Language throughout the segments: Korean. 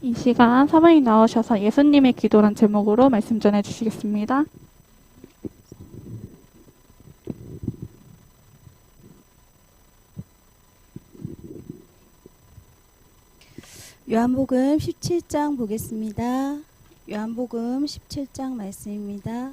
이 시간 사모님 나오셔서 예수님의 기도란 제목으로 말씀 전해 주시겠습니다. 요한복음 17장 보겠습니다. 요한복음 17장 말씀입니다.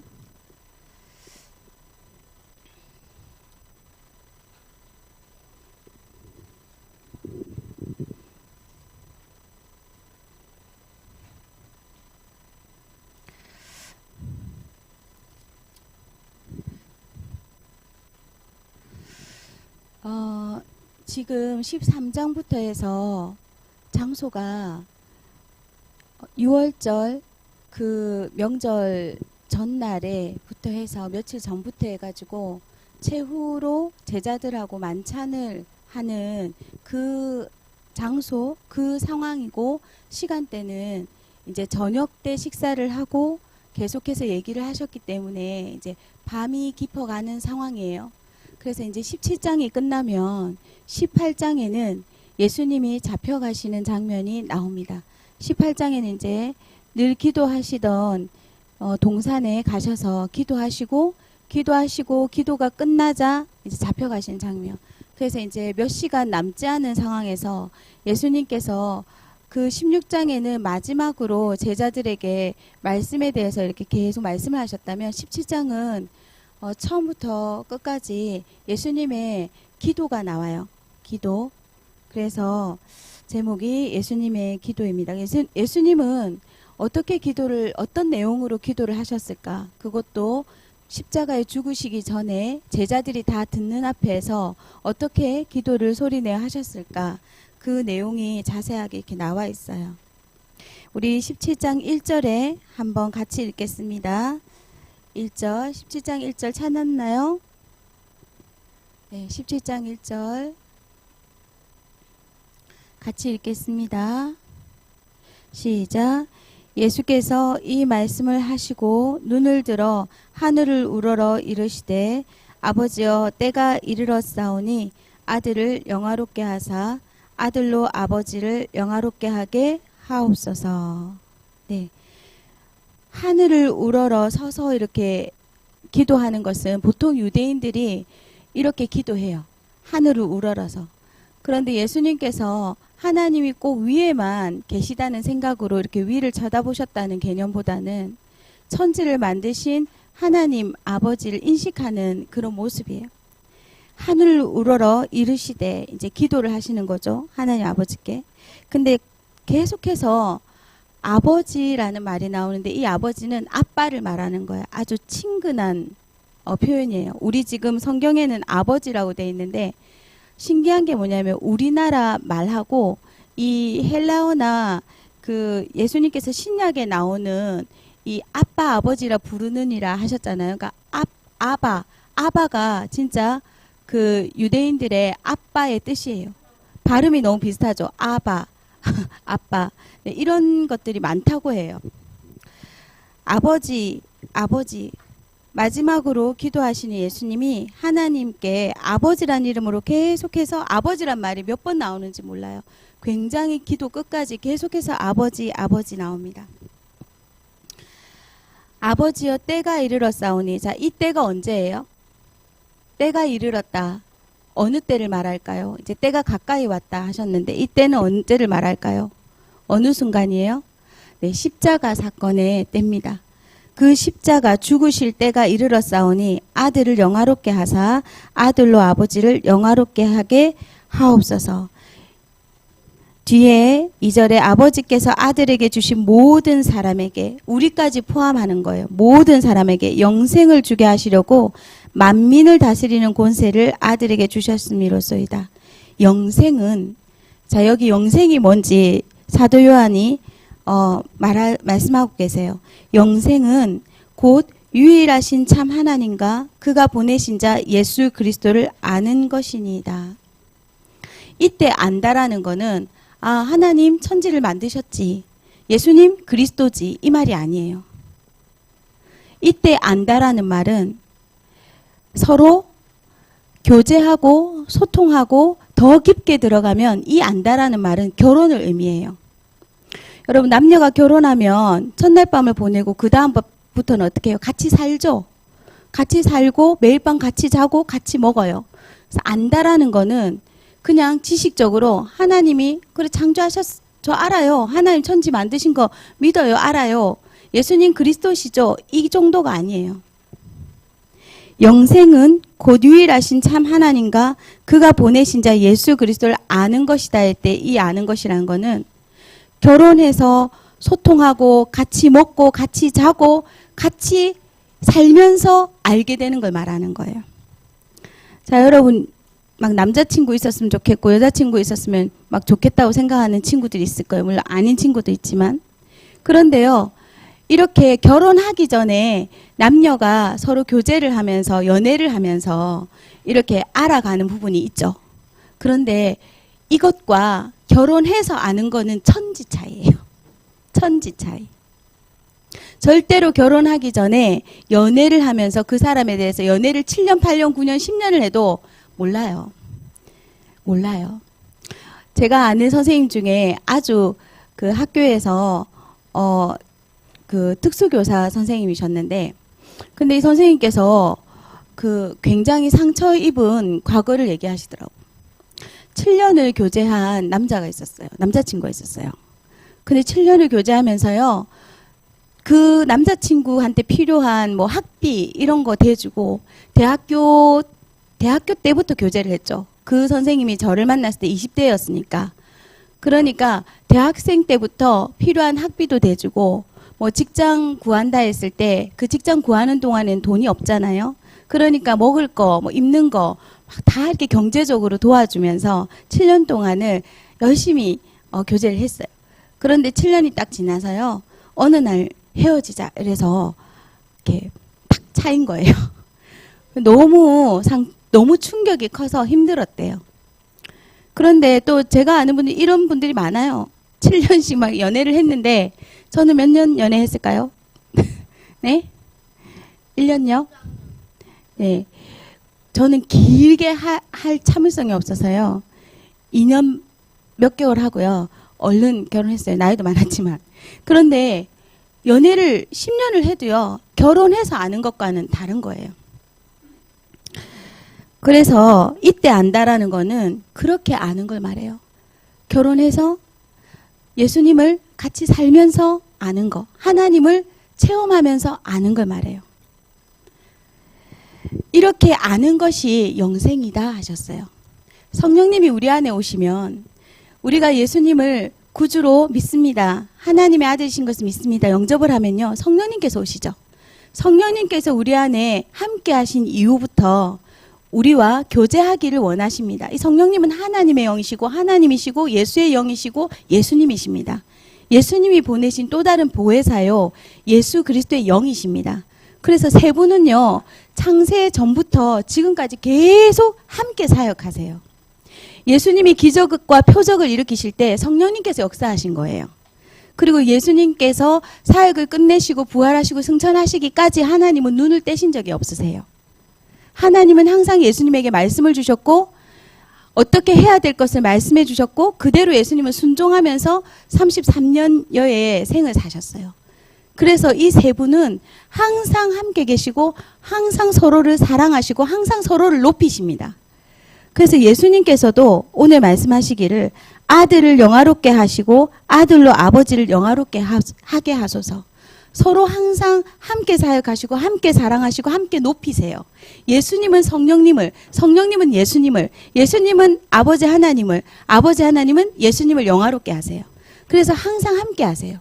지금 13장부터 해서 장소가 6월절 그 명절 전날에부터 해서 며칠 전부터 해가지고 최후로 제자들하고 만찬을 하는 그 장소, 그 상황이고, 시간대는 이제 저녁 때 식사를 하고 계속해서 얘기를 하셨기 때문에 이제 밤이 깊어가는 상황이에요. 그래서 이제 17장이 끝나면 18장에는 예수님이 잡혀가시는 장면이 나옵니다. 18장에는 이제 늘 기도하시던 동산에 가셔서 기도하시고 기도가 끝나자 이제 잡혀가시는 장면. 그래서 이제 몇 시간 남지 않은 상황에서 예수님께서 그 16장에는 마지막으로 제자들에게 말씀에 대해서 이렇게 계속 말씀을 하셨다면, 17장은 처음부터 끝까지 예수님의 기도가 나와요. 기도. 그래서 제목이 예수님의 기도입니다. 예수님은 어떤 내용으로 기도를 하셨을까? 그것도 십자가에 죽으시기 전에 제자들이 다 듣는 앞에서 어떻게 기도를 소리내어 하셨을까? 그 내용이 자세하게 이렇게 나와 있어요. 우리 17장 1절에 한번 같이 읽겠습니다. 1절, 17장 1절 찾았나요? 네, 17장 1절 같이 읽겠습니다. 시작. 예수께서 이 말씀을 하시고 눈을 들어 하늘을 우러러 이르시되, 아버지여, 때가 이르렀사오니 아들을 영화롭게 하사 아들로 아버지를 영화롭게 하게 하옵소서. 네. 하늘을 우러러 서서 이렇게 기도하는 것은 보통 유대인들이 이렇게 기도해요. 하늘을 우러러서. 그런데 예수님께서 하나님이 꼭 위에만 계시다는 생각으로 이렇게 위를 쳐다보셨다는 개념보다는 천지를 만드신 하나님 아버지를 인식하는 그런 모습이에요. 하늘을 우러러 이르시되, 이제 기도를 하시는 거죠. 하나님 아버지께. 근데 계속해서 아버지라는 말이 나오는데, 이 아버지는 아빠를 말하는 거예요. 아주 친근한 표현이에요. 우리 지금 성경에는 아버지라고 되어 있는데, 신기한 게 뭐냐면 우리나라 말하고 이 헬라어나 그 예수님께서 신약에 나오는 이 아빠 아버지라 부르느니라 하셨잖아요. 그러니까 아바가 진짜 그 유대인들의 아빠의 뜻이에요. 발음이 너무 비슷하죠. 아바, 아빠. 네, 이런 것들이 많다고 해요. 아버지. 마지막으로 기도하시는 예수님이 하나님께 아버지란 이름으로 계속해서, 아버지란 말이 몇 번 나오는지 몰라요. 굉장히 기도 끝까지 계속해서 아버지 나옵니다. 아버지여, 때가 이르렀사오니. 자, 이 때가 언제예요? 때가 이르렀다. 어느 때를 말할까요? 이제 때가 가까이 왔다 하셨는데, 이 때는 언제를 말할까요? 어느 순간이에요? 네, 십자가 사건의 때입니다. 그 십자가 죽으실 때가 이르렀사오니 아들을 영화롭게 하사 아들로 아버지를 영화롭게 하게 하옵소서. 뒤에 2절에 아버지께서 아들에게 주신 모든 사람에게, 우리까지 포함하는 거예요. 모든 사람에게 영생을 주게 하시려고 만민을 다스리는 권세를 아들에게 주셨음이로소이다. 영생은, 자, 여기 영생이 뭔지 사도 요한이 말씀하고 계세요. 영생은 곧 유일하신 참 하나님과 그가 보내신 자 예수 그리스도를 아는 것이니이다. 이때 안다라는 거는, 하나님 천지를 만드셨지, 예수님 그리스도지, 이 말이 아니에요. 이때 안다라는 말은 서로 교제하고 소통하고 더 깊게 들어가면 이 안다라는 말은 결혼을 의미해요. 여러분 남녀가 결혼하면 첫날 밤을 보내고 그 다음부터는 어떻게 해요? 같이 살죠. 같이 살고 매일 밤 같이 자고 같이 먹어요. 그래서 안다라는 거는 그냥 지식적으로 하나님이 그래 저 알아요. 하나님 천지 만드신 거 믿어요. 알아요. 예수님 그리스도시죠. 이 정도가 아니에요. 영생은 곧 유일하신 참 하나님과 그가 보내신 자 예수 그리스도를 아는 것이다 할 때 이 아는 것이라는 거는 결혼해서 소통하고 같이 먹고 같이 자고 같이 살면서 알게 되는 걸 말하는 거예요. 자, 여러분 막 남자친구 있었으면 좋겠고 여자친구 있었으면 막 좋겠다고 생각하는 친구들이 있을 거예요. 물론 아닌 친구도 있지만. 그런데요. 이렇게 결혼하기 전에 남녀가 서로 교제를 하면서 연애를 하면서 이렇게 알아가는 부분이 있죠. 그런데 이것과 결혼해서 아는 거는 천지 차이예요. 천지 차이. 절대로 결혼하기 전에 연애를 하면서 그 사람에 대해서 연애를 7년, 8년, 9년, 10년을 해도 몰라요. 몰라요. 제가 아는 선생님 중에 아주 그 학교에서 그 특수교사 선생님이셨는데, 근데 이 선생님께서 그 굉장히 상처 입은 과거를 얘기하시더라고요. 7년을 교제한 남자가 있었어요. 남자친구가 있었어요. 근데 7년을 교제하면서요, 그 남자친구한테 필요한 뭐 학비 이런 거 대주고 대학교 때부터 교제를 했죠. 그 선생님이 저를 만났을 때 20대였으니까. 그러니까 대학생 때부터 필요한 학비도 대주고 뭐 직장 구한다 했을 때 그 직장 구하는 동안엔 돈이 없잖아요. 그러니까 먹을 거, 뭐 입는 거 다 이렇게 경제적으로 도와주면서 7년 동안을 열심히 교제를 했어요. 그런데 7년이 딱 지나서요. 어느 날 헤어지자 이래서 이렇게 탁 차인 거예요. 너무 충격이 커서 힘들었대요. 그런데 또 제가 아는 분들이 이런 분들이 많아요. 7년씩 막 연애를 했는데 저는 몇 년 연애했을까요? 네? 1년요? 네. 저는 길게 할 참을성이 없어서요. 2년 몇 개월 하고요. 얼른 결혼했어요. 나이도 많았지만. 그런데 연애를 10년을 해도요. 결혼해서 아는 것과는 다른 거예요. 그래서 이때 안다라는 거는 그렇게 아는 걸 말해요. 결혼해서 예수님을 같이 살면서 아는 거, 하나님을 체험하면서 아는 걸 말해요. 이렇게 아는 것이 영생이다 하셨어요. 성령님이 우리 안에 오시면 우리가 예수님을 구주로 믿습니다. 하나님의 아들이신 것을 믿습니다. 영접을 하면요. 성령님께서 오시죠. 성령님께서 우리 안에 함께 하신 이후부터 우리와 교제하기를 원하십니다. 이 성령님은 하나님의 영이시고 하나님이시고 예수의 영이시고 예수님이십니다. 예수님이 보내신 또 다른 보혜사요. 예수 그리스도의 영이십니다. 그래서 세 분은요. 창세 전부터 지금까지 계속 함께 사역하세요. 예수님이 기적과 표적을 일으키실 때 성령님께서 역사하신 거예요. 그리고 예수님께서 사역을 끝내시고 부활하시고 승천하시기까지 하나님은 눈을 떼신 적이 없으세요. 하나님은 항상 예수님에게 말씀을 주셨고 어떻게 해야 될 것을 말씀해 주셨고 그대로 예수님은 순종하면서 33년여의 생을 사셨어요. 그래서 이 세 분은 항상 함께 계시고 항상 서로를 사랑하시고 항상 서로를 높이십니다. 그래서 예수님께서도 오늘 말씀하시기를 아들을 영화롭게 하시고 아들로 아버지를 영화롭게 하게 하소서. 서로 항상 함께 사역하시고 함께 사랑하시고 함께 높이세요. 예수님은 성령님을, 성령님은 예수님을, 예수님은 아버지 하나님을, 아버지 하나님은 예수님을 영화롭게 하세요. 그래서 항상 함께 하세요.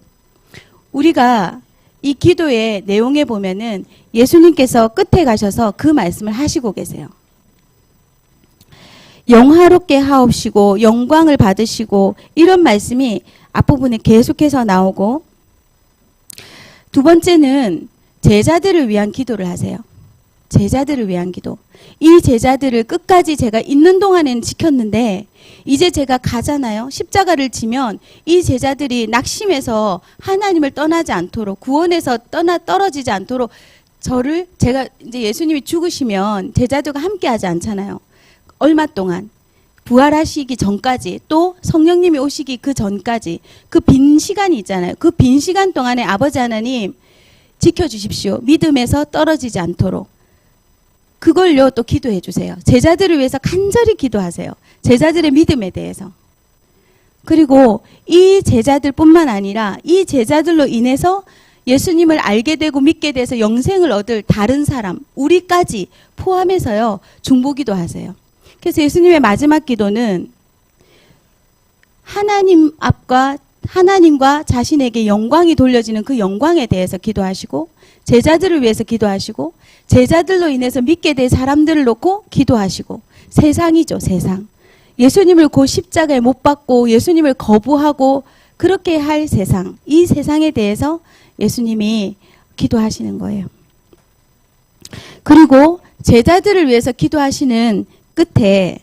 우리가 이 기도의 내용에 보면은 예수님께서 끝에 가셔서 그 말씀을 하시고 계세요. 영화롭게 하옵시고 영광을 받으시고 이런 말씀이 앞부분에 계속해서 나오고 두 번째는 제자들을 위한 기도를 하세요. 제자들을 위한 기도. 이 제자들을 끝까지 제가 있는 동안에는 지켰는데 이제 제가 가잖아요. 십자가를 지면 이 제자들이 낙심해서 하나님을 떠나지 않도록 구원에서 떨어지지 않도록 제가 이제 예수님이 죽으시면 제자들과 함께 하지 않잖아요. 얼마 동안 부활하시기 전까지 또 성령님이 오시기 그 전까지 그 빈 시간이 있잖아요. 그 빈 시간 동안에 아버지 하나님 지켜주십시오. 믿음에서 떨어지지 않도록. 그걸요 또 기도해 주세요. 제자들을 위해서 간절히 기도하세요. 제자들의 믿음에 대해서. 그리고 이 제자들뿐만 아니라 이 제자들로 인해서 예수님을 알게 되고 믿게 돼서 영생을 얻을 다른 사람, 우리까지 포함해서요 중보기도 하세요. 그래서 예수님의 마지막 기도는 하나님 앞과 하나님과 자신에게 영광이 돌려지는 그 영광에 대해서 기도하시고 제자들을 위해서 기도하시고 제자들로 인해서 믿게 될 사람들을 놓고 기도하시고 세상이죠, 세상. 예수님을 그 십자가에 못 박고 예수님을 거부하고 그렇게 할 세상, 이 세상에 대해서 예수님이 기도하시는 거예요. 그리고 제자들을 위해서 기도하시는 끝에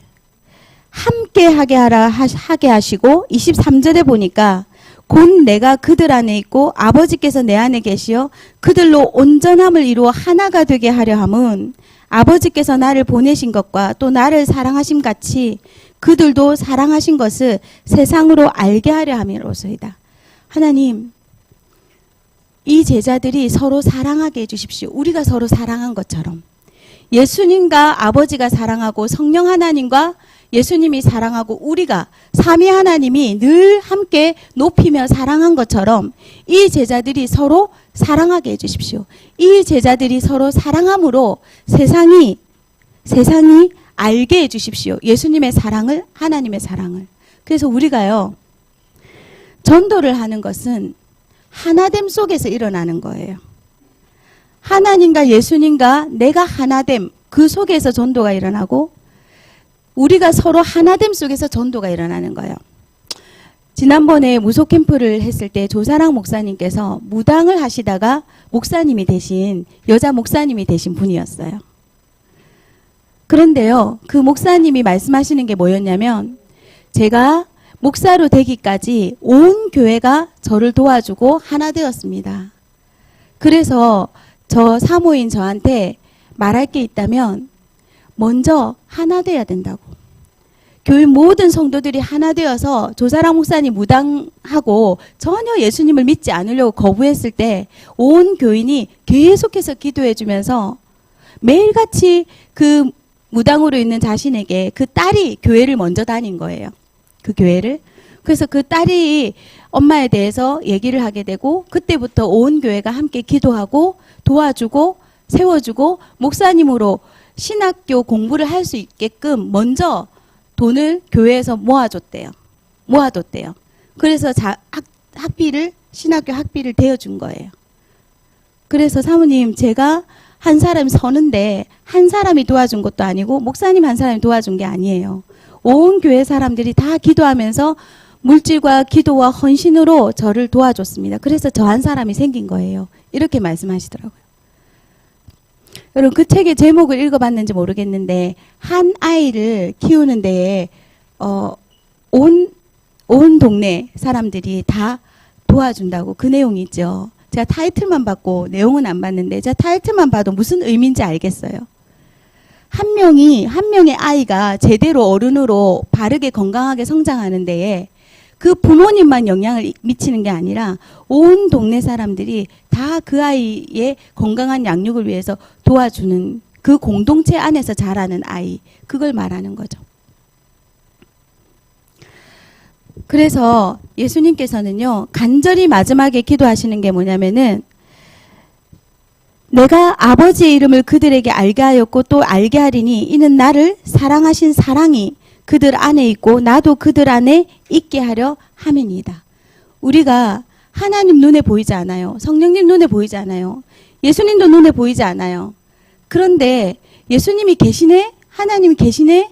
함께 하게 하시고 23절에 보니까 곧 내가 그들 안에 있고 아버지께서 내 안에 계시어 그들로 온전함을 이루어 하나가 되게 하려 함은 아버지께서 나를 보내신 것과 또 나를 사랑하심 같이 그들도 사랑하신 것을 세상으로 알게 하려 함이로소이다. 하나님, 이 제자들이 서로 사랑하게 해주십시오. 우리가 서로 사랑한 것처럼. 예수님과 아버지가 사랑하고 성령 하나님과 예수님이 사랑하고 우리가 삼위 하나님이 늘 함께 높이며 사랑한 것처럼 이 제자들이 서로 사랑하게 해주십시오. 이 제자들이 서로 사랑함으로 세상이 알게 해주십시오. 예수님의 사랑을, 하나님의 사랑을. 그래서 우리가요, 전도를 하는 것은 하나됨 속에서 일어나는 거예요. 하나님과 예수님과 내가 하나됨, 그 속에서 전도가 일어나고 우리가 서로 하나됨 속에서 전도가 일어나는 거예요. 지난번에 무속 캠프를 했을 때 조사랑 목사님께서 무당을 하시다가 목사님이 되신, 여자 목사님이 되신 분이었어요. 그런데요, 그 목사님이 말씀하시는 게 뭐였냐면, 제가 목사로 되기까지 온 교회가 저를 도와주고 하나 되었습니다. 그래서 저 사모인 저한테 말할 게 있다면 먼저 하나 돼야 된다고. 교회 모든 성도들이 하나 되어서 조사랑 목사님 무당하고 전혀 예수님을 믿지 않으려고 거부했을 때 온 교인이 계속해서 기도해 주면서 매일같이 그 무당으로 있는 자신에게 그 딸이 교회를 먼저 다닌 거예요. 그 교회를. 그래서 그 딸이 엄마에 대해서 얘기를 하게 되고 그때부터 온 교회가 함께 기도하고 도와주고 세워주고 목사님으로 신학교 공부를 할 수 있게끔 먼저 돈을 교회에서 모아뒀대요. 그래서 학비를, 신학교 학비를 대어준 거예요. 그래서 사모님, 제가 한 사람 서는데 한 사람이 도와준 것도 아니고 목사님 한 사람이 도와준 게 아니에요. 온 교회 사람들이 다 기도하면서 물질과 기도와 헌신으로 저를 도와줬습니다. 그래서 저 한 사람이 생긴 거예요. 이렇게 말씀하시더라고요. 여러분, 그 책의 제목을 읽어봤는지 모르겠는데 한 아이를 키우는 데에 온 동네 사람들이 다 도와준다고 그 내용이 있죠. 제가 타이틀만 봤고 내용은 안 봤는데 제가 타이틀만 봐도 무슨 의미인지 알겠어요. 한 명의 아이가 제대로 어른으로 바르게 건강하게 성장하는 데에 그 부모님만 영향을 미치는 게 아니라 온 동네 사람들이 다 그 아이의 건강한 양육을 위해서 도와주는 그 공동체 안에서 자라는 아이, 그걸 말하는 거죠. 그래서 예수님께서는요, 간절히 마지막에 기도하시는 게 뭐냐면은 내가 아버지의 이름을 그들에게 알게 하였고 또 알게 하리니 이는 나를 사랑하신 사랑이 그들 안에 있고 나도 그들 안에 있게 하려 함이니이다. 우리가 하나님 눈에 보이지 않아요. 성령님 눈에 보이지 않아요. 예수님도 눈에 보이지 않아요. 그런데 예수님이 계시네? 하나님이 계시네?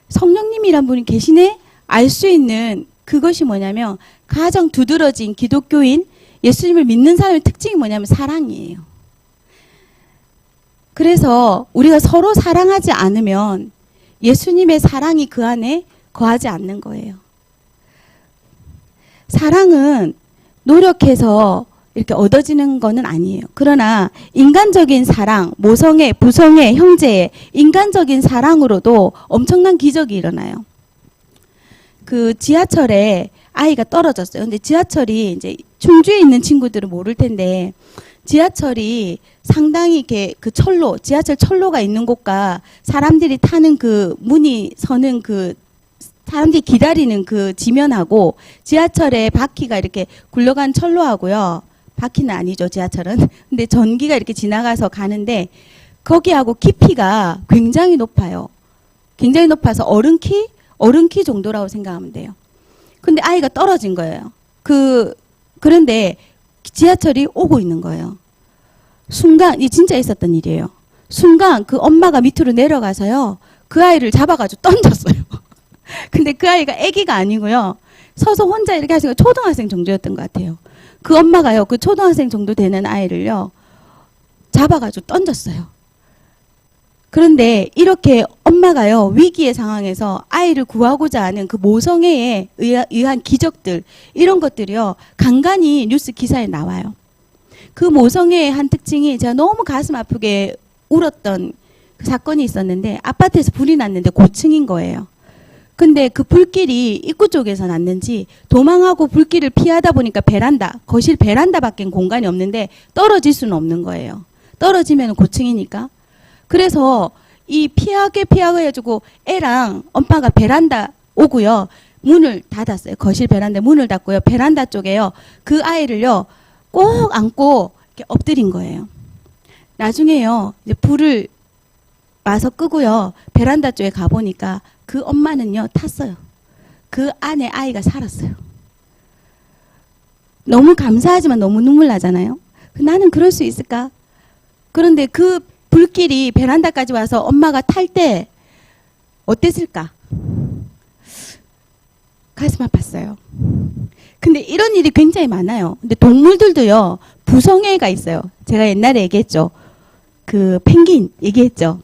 성령님이란 분이 계시네? 알 수 있는 그것이 뭐냐면 가장 두드러진 기독교인 예수님을 믿는 사람의 특징이 뭐냐면 사랑이에요. 그래서 우리가 서로 사랑하지 않으면 예수님의 사랑이 그 안에 거하지 않는 거예요. 사랑은 노력해서 이렇게 얻어지는 거는 아니에요. 그러나 인간적인 사랑, 모성애, 부성애, 형제애, 인간적인 사랑으로도 엄청난 기적이 일어나요. 그 지하철에 아이가 떨어졌어요. 근데 지하철이 이제 충주에 있는 친구들은 모를 텐데 지하철이 상당히 이렇게 그 철로, 지하철 철로가 있는 곳과 사람들이 타는 그 문이 서는 그 사람들이 기다리는 그 지면하고 지하철의 바퀴가 이렇게 굴러간 철로하고요. 바퀴는 아니죠, 지하철은. 근데 전기가 이렇게 지나가서 가는데 거기하고 깊이가 굉장히 높아요. 굉장히 높아서 어른 키 정도라고 생각하면 돼요. 근데 아이가 떨어진 거예요. 그런데 지하철이 오고 있는 거예요. 순간, 이 진짜 있었던 일이에요. 순간 그 엄마가 밑으로 내려가서요. 그 아이를 잡아가지고 던졌어요. 근데 그 아이가 아기가 아니고요. 서서 혼자 이렇게 하시고 초등학생 정도였던 것 같아요. 그 엄마가요. 그 초등학생 정도 되는 아이를요. 잡아가지고 던졌어요. 그런데 이렇게 엄마가요. 위기의 상황에서 아이를 구하고자 하는 그 모성애에 의한 기적들 이런 것들이요. 간간히 뉴스 기사에 나와요. 그 모성애의 한 특징이 제가 너무 가슴 아프게 울었던 그 사건이 있었는데 아파트에서 불이 났는데 고층인 거예요. 근데 그 불길이 입구 쪽에서 났는지 도망하고 불길을 피하다 보니까 거실 베란다밖에 공간이 없는데 떨어질 수는 없는 거예요. 떨어지면 고층이니까. 그래서 이 피하게 해가지고 애랑 엄마가 베란다 오고요. 문을 닫았어요. 거실 베란다 문을 닫고요. 베란다 쪽에요. 그 아이를요. 꼭 안고 이렇게 엎드린 거예요. 나중에요. 이제 불을 마서 끄고요. 베란다 쪽에 가보니까 그 엄마는요. 탔어요. 그 안에 아이가 살았어요. 너무 감사하지만 너무 눈물 나잖아요. 나는 그럴 수 있을까? 그런데 그 불길이 베란다까지 와서 엄마가 탈 때 어땠을까? 가슴 아팠어요. 근데 이런 일이 굉장히 많아요. 근데 동물들도요. 부성애가 있어요. 제가 옛날에 얘기했죠. 그 펭귄 얘기했죠.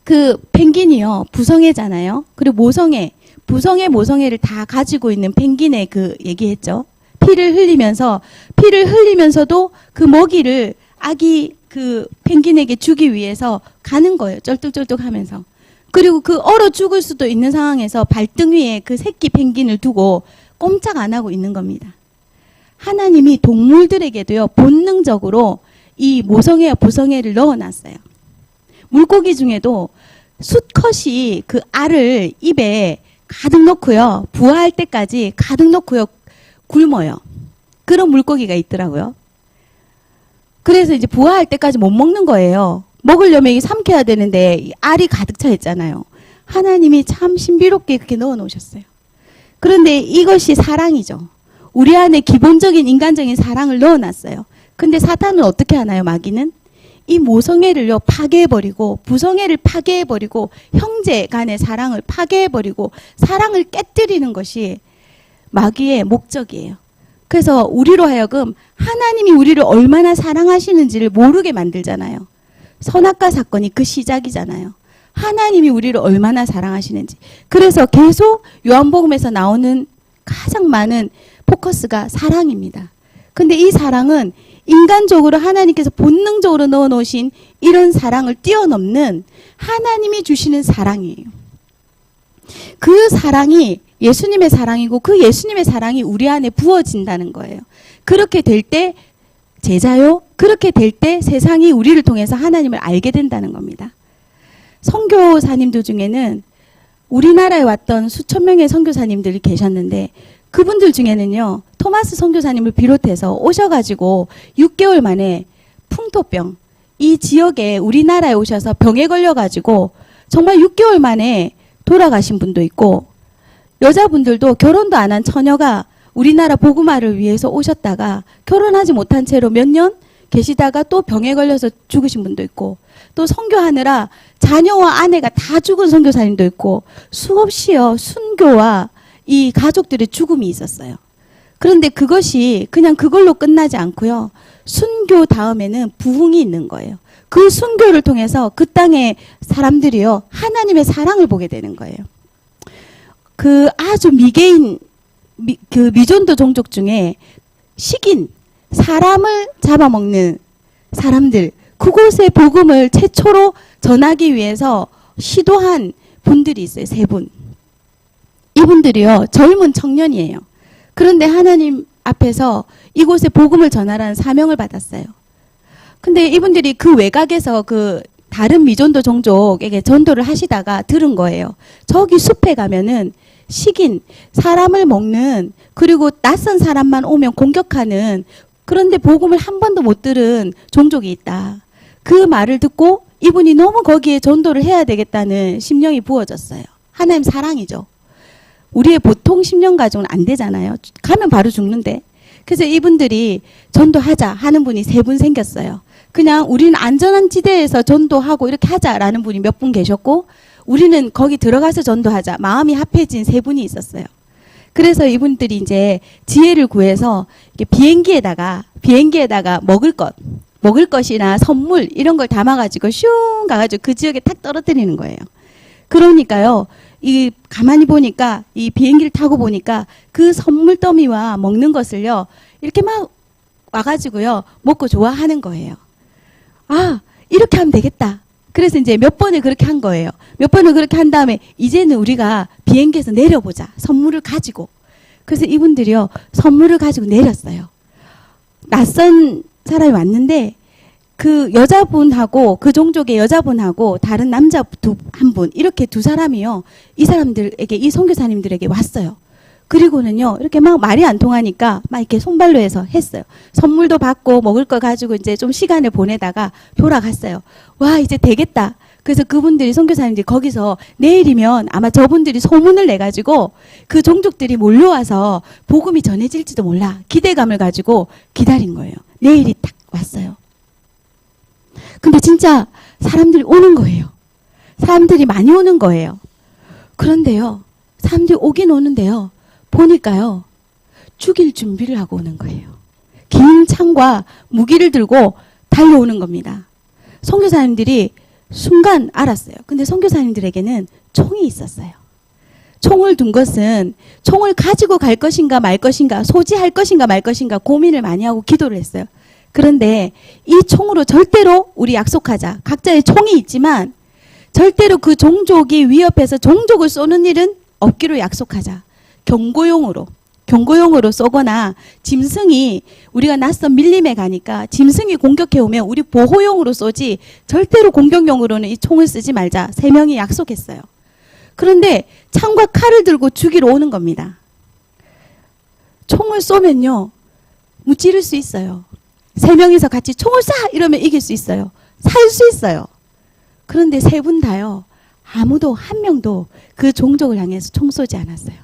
그 펭귄이요. 부성애잖아요. 그리고 모성애. 부성애, 모성애를 다 가지고 있는 펭귄의 그 얘기했죠. 피를 흘리면서도 그 먹이를 아기 그 펭귄에게 주기 위해서 가는 거예요. 쩔뚝쩔뚝 하면서. 그리고 그 얼어 죽을 수도 있는 상황에서 발등 위에 그 새끼 펭귄을 두고 꼼짝 안 하고 있는 겁니다. 하나님이 동물들에게도요, 본능적으로 이 모성애와 부성애를 넣어놨어요. 물고기 중에도 수컷이 그 알을 입에 가득 넣고요, 부화할 때까지 가득 넣고요, 굶어요. 그런 물고기가 있더라고요. 그래서 이제 부화할 때까지 못 먹는 거예요. 먹으려면 이게 삼켜야 되는데 이 알이 가득 차 있잖아요. 하나님이 참 신비롭게 그렇게 넣어 놓으셨어요. 그런데 이것이 사랑이죠. 우리 안에 기본적인 인간적인 사랑을 넣어 놨어요. 근데 사탄은 어떻게 하나요, 마귀는? 이 모성애를요, 파괴해버리고, 부성애를 파괴해버리고, 형제 간의 사랑을 파괴해버리고, 사랑을 깨뜨리는 것이 마귀의 목적이에요. 그래서 우리로 하여금 하나님이 우리를 얼마나 사랑하시는지를 모르게 만들잖아요. 선악과 사건이 그 시작이잖아요. 하나님이 우리를 얼마나 사랑하시는지. 그래서 계속 요한복음에서 나오는 가장 많은 포커스가 사랑입니다. 근데 이 사랑은 인간적으로 하나님께서 본능적으로 넣어놓으신 이런 사랑을 뛰어넘는 하나님이 주시는 사랑이에요. 그 사랑이 예수님의 사랑이고 그 예수님의 사랑이 우리 안에 부어진다는 거예요. 그렇게 될 때 제자요. 그렇게 될 때 세상이 우리를 통해서 하나님을 알게 된다는 겁니다. 선교사님들 중에는 우리나라에 왔던 수천 명의 선교사님들이 계셨는데 그분들 중에는요. 토마스 선교사님을 비롯해서 오셔가지고 6개월 만에 풍토병, 이 지역에 우리나라에 오셔서 병에 걸려가지고 정말 6개월 만에 돌아가신 분도 있고 여자분들도 결혼도 안 한 처녀가 우리나라 복음화를 위해서 오셨다가 결혼하지 못한 채로 몇 년 계시다가 또 병에 걸려서 죽으신 분도 있고 또 선교하느라 자녀와 아내가 다 죽은 선교사님도 있고 수없이요 순교와 이 가족들의 죽음이 있었어요. 그런데 그것이 그냥 그걸로 끝나지 않고요. 순교 다음에는 부흥이 있는 거예요. 그 순교를 통해서 그 땅의 사람들이요. 하나님의 사랑을 보게 되는 거예요. 그 아주 그 미존도 종족 중에 식인, 사람을 잡아먹는 사람들, 그곳의 복음을 최초로 전하기 위해서 시도한 분들이 있어요. 3분. 이분들이요, 젊은 청년이에요. 그런데 하나님 앞에서 이곳에 복음을 전하라는 사명을 받았어요. 근데 이분들이 그 외곽에서 그 다른 미전도 종족에게 전도를 하시다가 들은 거예요. 저기 숲에 가면은 식인, 사람을 먹는, 그리고 낯선 사람만 오면 공격하는, 그런데 복음을 한 번도 못 들은 종족이 있다. 그 말을 듣고 이분이 너무 거기에 전도를 해야 되겠다는 심령이 부어졌어요. 하나님 사랑이죠. 우리의 보통 심령 가족은 안 되잖아요. 가면 바로 죽는데. 그래서 이분들이 전도하자 하는 분이 3분 생겼어요. 그냥 우리는 안전한 지대에서 전도하고 이렇게 하자라는 분이 몇 분 계셨고, 우리는 거기 들어가서 전도하자. 마음이 합해진 3분이 있었어요. 그래서 이분들이 이제 지혜를 구해서 비행기에다가 먹을 것이나 선물 이런 걸 담아가지고 슝 가가지고 그 지역에 탁 떨어뜨리는 거예요. 그러니까요, 이 가만히 보니까 이 비행기를 타고 보니까 그 선물 더미와 먹는 것을요 이렇게 막 와가지고요 먹고 좋아하는 거예요. 아, 이렇게 하면 되겠다. 그래서 이제 몇 번을 그렇게 한 거예요. 몇 번을 그렇게 한 다음에 이제는 우리가 비행기에서 내려보자. 선물을 가지고. 그래서 이분들이요 선물을 가지고 내렸어요. 낯선 사람이 왔는데 그 여자분하고 그 종족의 여자분하고 다른 남자 한 분 이렇게 2사람이요 이 사람들에게 이 선교사님들에게 왔어요. 그리고는요 이렇게 막 말이 안 통하니까 막 이렇게 손발로 해서 했어요. 선물도 받고 먹을 거 가지고 이제 좀 시간을 보내다가 돌아갔어요. 와, 이제 되겠다. 그래서 그분들이 선교사님들이 거기서 내일이면 아마 저분들이 소문을 내 가지고 그 종족들이 몰려와서 복음이 전해질지도 몰라. 기대감을 가지고 기다린 거예요. 내일이 딱 왔어요. 근데 진짜 사람들이 오는 거예요. 사람들이 많이 오는 거예요. 그런데요, 사람들이 오긴 오는데요, 보니까요, 죽일 준비를 하고 오는 거예요. 긴 창과 무기를 들고 달려오는 겁니다. 선교사님들이 순간 알았어요. 근데 선교사님들에게는 총이 있었어요. 총을 둔 것은 총을 가지고 갈 것인가 말 것인가, 소지할 것인가 말 것인가 고민을 많이 하고 기도를 했어요. 그런데 이 총으로 절대로 우리 약속하자. 각자의 총이 있지만 절대로 그 종족이 위협해서 종족을 쏘는 일은 없기로 약속하자. 경고용으로 쏘거나 짐승이 우리가 낯선 밀림에 가니까 짐승이 공격해 오면 우리 보호용으로 쏘지 절대로 공격용으로는 이 총을 쓰지 말자. 3명이 약속했어요. 그런데 창과 칼을 들고 죽이러 오는 겁니다. 총을 쏘면요 무찌를 수 있어요. 3명이서 같이 총을 쏴! 이러면 이길 수 있어요. 살 수 있어요. 그런데 3분 다요. 아무도 한 명도 그 종족을 향해서 총 쏘지 않았어요.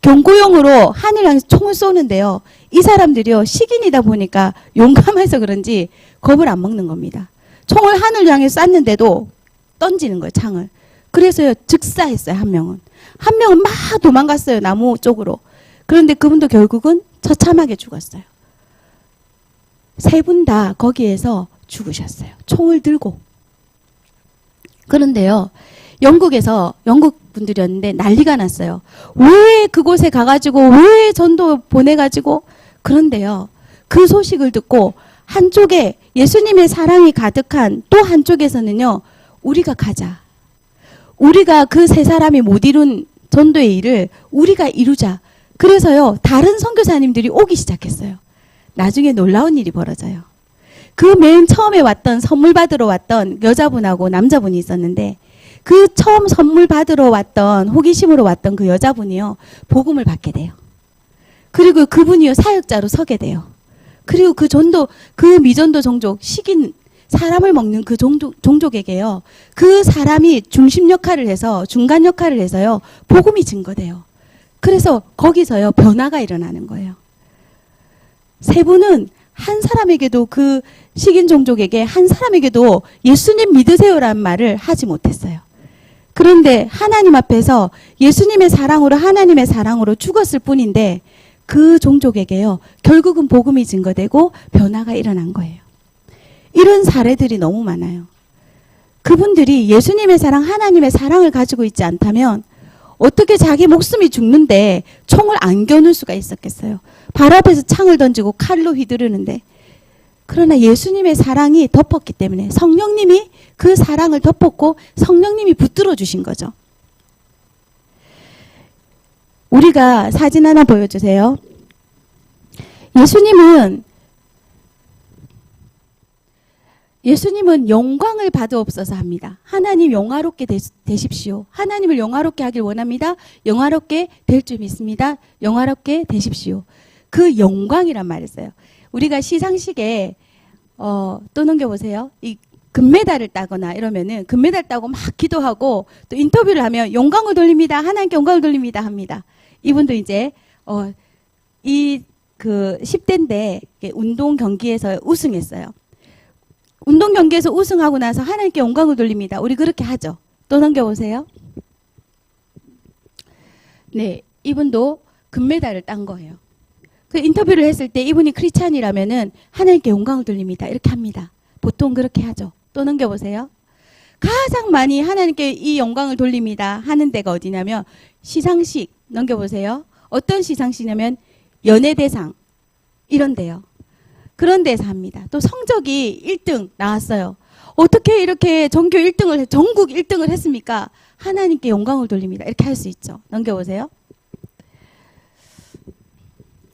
경고용으로 하늘 향해서 총을 쏘는데요. 이 사람들이요. 식인이다 보니까 용감해서 그런지 겁을 안 먹는 겁니다. 총을 하늘 향해 쐈는데도 던지는 거예요. 창을. 그래서요. 즉사했어요. 한 명은. 한 명은 막 도망갔어요. 나무 쪽으로. 그런데 그분도 결국은 처참하게 죽었어요. 3분 다 거기에서 죽으셨어요. 총을 들고. 그런데요, 영국 분들이었는데 난리가 났어요. 왜 그곳에 가가지고, 왜 전도 보내가지고. 그런데요, 그 소식을 듣고 한쪽에 예수님의 사랑이 가득한 또 한쪽에서는요, 우리가 가자. 우리가 그 3사람이 못 이룬 전도의 일을 우리가 이루자. 그래서요, 다른 선교사님들이 오기 시작했어요. 나중에 놀라운 일이 벌어져요. 그 맨 처음에 왔던 선물 받으러 왔던 여자분하고 남자분이 있었는데 그 처음 선물 받으러 왔던 호기심으로 왔던 그 여자분이요. 복음을 받게 돼요. 그리고 그분이요. 사역자로 서게 돼요. 그리고 그 미전도 종족, 식인 사람을 먹는 그 종족에게요. 그 사람이 중심 역할을 해서 중간 역할을 해서요. 복음이 증거돼요. 그래서 거기서요. 변화가 일어나는 거예요. 3분은 한 사람에게도 그 식인 종족에게 한 사람에게도 예수님 믿으세요라는 말을 하지 못했어요. 그런데 하나님 앞에서 예수님의 사랑으로 하나님의 사랑으로 죽었을 뿐인데 그 종족에게요. 결국은 복음이 증거되고 변화가 일어난 거예요. 이런 사례들이 너무 많아요. 그분들이 예수님의 사랑, 하나님의 사랑을 가지고 있지 않다면 어떻게 자기 목숨이 죽는데 총을 안 겨눌 수가 있었겠어요. 발 앞에서 창을 던지고 칼로 휘두르는데. 그러나 예수님의 사랑이 덮었기 때문에 성령님이 그 사랑을 덮었고 성령님이 붙들어 주신 거죠. 우리가 사진 하나 보여주세요. 예수님은 영광을 받으옵소서 합니다. 하나님 영화롭게 되십시오. 하나님을 영화롭게 하길 원합니다. 영화롭게 될 줄 믿습니다. 영화롭게 되십시오. 그 영광이란 말을 써요. 우리가 시상식에 또 넘겨보세요. 이 금메달을 따거나 이러면은 금메달 따고 막 기도하고 또 인터뷰를 하면 영광을 돌립니다. 하나님께 영광을 돌립니다. 합니다. 이분도 이제 이 그 10대인데 운동 경기에서 우승했어요. 운동 경기에서 우승하고 나서 하나님께 영광을 돌립니다. 우리 그렇게 하죠. 또 넘겨보세요. 네, 이분도 금메달을 딴 거예요. 그 인터뷰를 했을 때 이분이 크리스찬이라면은 하나님께 영광을 돌립니다. 이렇게 합니다. 보통 그렇게 하죠. 또 넘겨보세요. 가장 많이 하나님께 이 영광을 돌립니다 하는 데가 어디냐면 시상식. 넘겨보세요. 어떤 시상식이냐면 연예대상 이런 데요. 그런 데서 합니다. 또 성적이 1등 나왔어요. 어떻게 이렇게 전교 1등을 전국 1등을 했습니까? 하나님께 영광을 돌립니다. 이렇게 할 수 있죠. 넘겨보세요.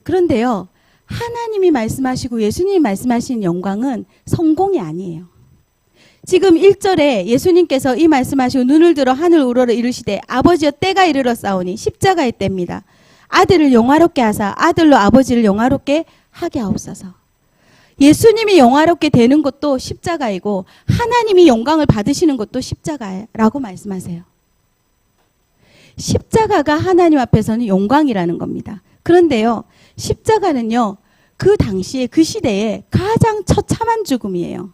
그런데요. 하나님이 말씀하시고 예수님이 말씀하신 영광은 성공이 아니에요. 지금 1절에 예수님께서 이 말씀하시고 눈을 들어 하늘 우러러 이르시되 아버지여 때가 이르러 싸우니 십자가의 때입니다. 아들을 영화롭게 하사 아들로 아버지를 영화롭게 하게 하옵소서. 예수님이 영화롭게 되는 것도 십자가이고 하나님이 영광을 받으시는 것도 십자가라고 말씀하세요. 십자가가 하나님 앞에서는 영광이라는 겁니다. 그런데요. 십자가는요. 그 당시에 그 시대에 가장 처참한 죽음이에요.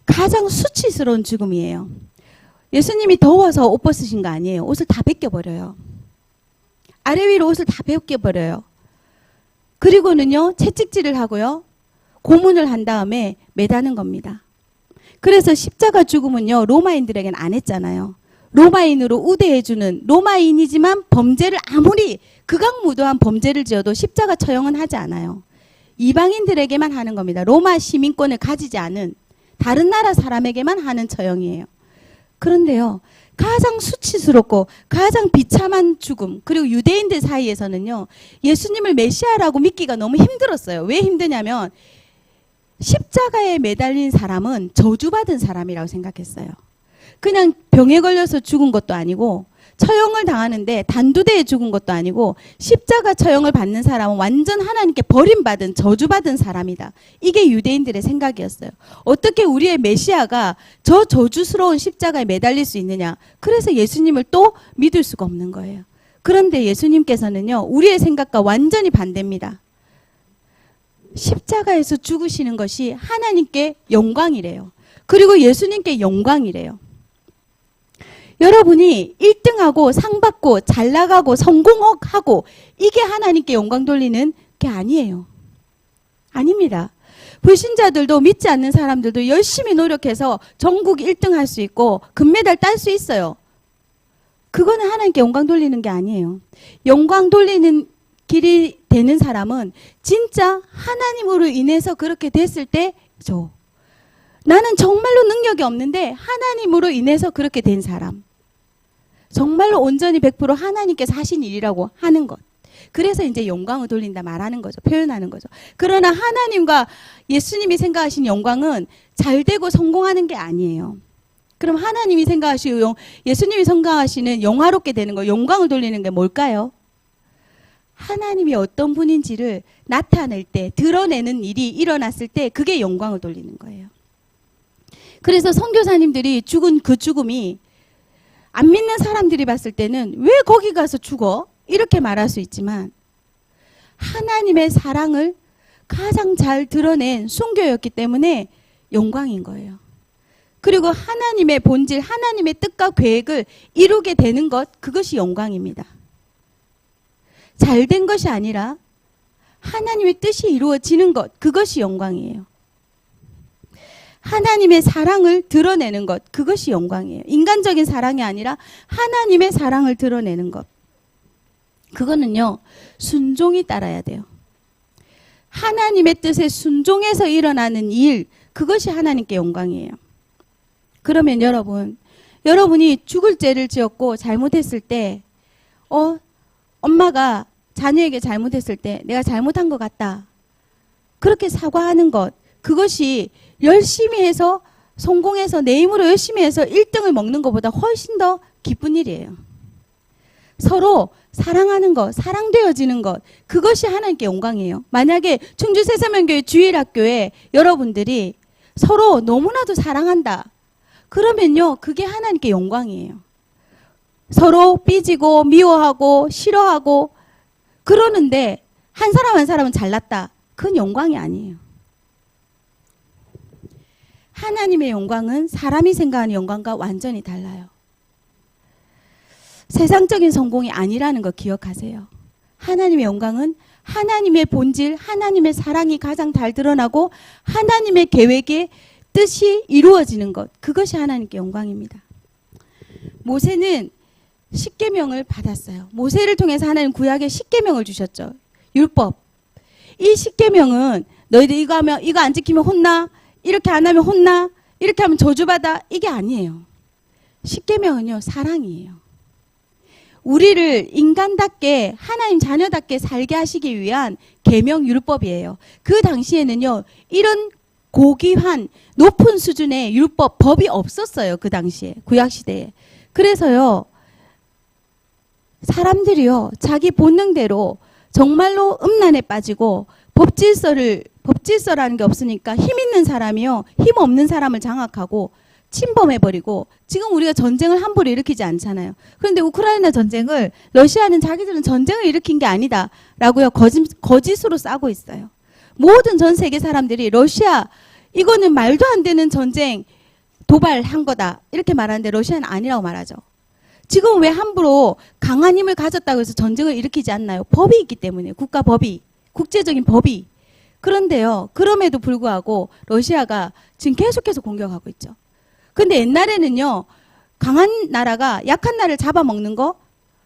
가장 수치스러운 죽음이에요. 예수님이 더워서 옷 벗으신 거 아니에요. 옷을 다 벗겨버려요. 아래 위로 옷을 다 벗겨버려요. 그리고는요. 채찍질을 하고요. 고문을 한 다음에 매다는 겁니다. 그래서 십자가 죽음은요. 로마인들에게는 안 했잖아요. 로마인으로 우대해주는 로마인이지만 범죄를 아무리 극악무도한 범죄를 지어도 십자가 처형은 하지 않아요. 이방인들에게만 하는 겁니다. 로마 시민권을 가지지 않은 다른 나라 사람에게만 하는 처형이에요. 그런데요. 가장 수치스럽고 가장 비참한 죽음 그리고 유대인들 사이에서는요. 예수님을 메시아라고 믿기가 너무 힘들었어요. 왜 힘드냐면 십자가에 매달린 사람은 저주받은 사람이라고 생각했어요. 그냥 병에 걸려서 죽은 것도 아니고 처형을 당하는데 단두대에 죽은 것도 아니고 십자가 처형을 받는 사람은 완전 하나님께 버림받은 저주받은 사람이다. 이게 유대인들의 생각이었어요. 어떻게 우리의 메시아가 저 저주스러운 십자가에 매달릴 수 있느냐. 그래서 예수님을 또 믿을 수가 없는 거예요. 그런데 예수님께서는요. 우리의 생각과 완전히 반대입니다. 십자가에서 죽으시는 것이 하나님께 영광이래요. 그리고 예수님께 영광이래요. 여러분이 1등하고 상 받고 잘 나가고 성공하고 이게 하나님께 영광 돌리는 게 아니에요. 아닙니다. 불신자들도 믿지 않는 사람들도 열심히 노력해서 전국 1등 할 수 있고 금메달 딸 수 있어요. 그거는 하나님께 영광 돌리는 게 아니에요. 영광 돌리는 길이 되는 사람은 진짜 하나님으로 인해서 그렇게 됐을 때죠. 나는 정말로 능력이 없는데 하나님으로 인해서 그렇게 된 사람. 정말로 온전히 100% 하나님께서 하신 일이라고 하는 것. 그래서 이제 영광을 돌린다 말하는 거죠. 표현하는 거죠. 그러나 하나님과 예수님이 생각하신 영광은 잘 되고 성공하는 게 아니에요. 그럼 하나님이 생각하시고 예수님이 생각하시는 영화롭게 되는 거, 영광을 돌리는 게 뭘까요? 하나님이 어떤 분인지를 나타낼 때, 드러내는 일이 일어났을 때 그게 영광을 돌리는 거예요. 그래서 선교사님들이 죽은 그 죽음이 안 믿는 사람들이 봤을 때는 왜 거기 가서 죽어? 이렇게 말할 수 있지만 하나님의 사랑을 가장 잘 드러낸 순교였기 때문에 영광인 거예요. 그리고 하나님의 본질, 하나님의 뜻과 계획을 이루게 되는 것, 그것이 영광입니다. 잘된 것이 아니라 하나님의 뜻이 이루어지는 것, 그것이 영광이에요. 하나님의 사랑을 드러내는 것, 그것이 영광이에요. 인간적인 사랑이 아니라 하나님의 사랑을 드러내는 것. 그거는요, 순종이 따라야 돼요. 하나님의 뜻에 순종해서 일어나는 일, 그것이 하나님께 영광이에요. 그러면 여러분이 죽을 죄를 지었고 잘못했을 때, 엄마가 자녀에게 잘못했을 때 내가 잘못한 것 같다. 그렇게 사과하는 것, 그것이 열심히 해서 성공해서 내 힘으로 열심히 해서 1등을 먹는 것보다 훨씬 더 기쁜 일이에요. 서로 사랑하는 것, 사랑되어지는 것, 그것이 하나님께 영광이에요. 만약에 충주 새서면교회 주일학교에 여러분들이 서로 너무나도 사랑한다. 그러면요, 그게 하나님께 영광이에요. 서로 삐지고 미워하고 싫어하고 그러는데 한 사람 한 사람은 잘났다. 그건 영광이 아니에요. 하나님의 영광은 사람이 생각하는 영광과 완전히 달라요. 세상적인 성공이 아니라는 거 기억하세요. 하나님의 영광은 하나님의 본질, 하나님의 사랑이 가장 잘 드러나고 하나님의 계획의 뜻이 이루어지는 것, 그것이 하나님께 영광입니다. 모세는 십계명을 받았어요. 모세를 통해서 하나님 구약에 십계명을 주셨죠. 율법. 이 십계명은 너희들 이거 하면, 이거 안 지키면 혼나, 이렇게 안 하면 혼나, 이렇게 하면 저주받아, 이게 아니에요. 십계명은요, 사랑이에요. 우리를 인간답게 하나님 자녀답게 살게 하시기 위한 계명 율법이에요. 그 당시에는요, 이런 고귀한 높은 수준의 율법, 법이 없었어요. 그 당시에, 구약시대에. 그래서요, 사람들이요, 자기 본능대로 정말로 음란에 빠지고 법질서라는 게 없으니까 힘 있는 사람이요, 힘 없는 사람을 장악하고 침범해버리고, 지금 우리가 전쟁을 함부로 일으키지 않잖아요. 그런데 우크라이나 전쟁을 러시아는 자기들은 전쟁을 일으킨 게 아니다 라고요, 거짓으로 싸고 있어요. 모든 전 세계 사람들이 러시아 이거는 말도 안 되는 전쟁 도발한 거다 이렇게 말하는데 러시아는 아니라고 말하죠. 지금 왜 함부로 강한 힘을 가졌다고 해서 전쟁을 일으키지 않나요? 법이 있기 때문에, 국가법이, 국제적인 법이. 그런데요, 그럼에도 불구하고 러시아가 지금 계속해서 공격하고 있죠. 근데 옛날에는요, 강한 나라가 약한 나라를 잡아먹는 거,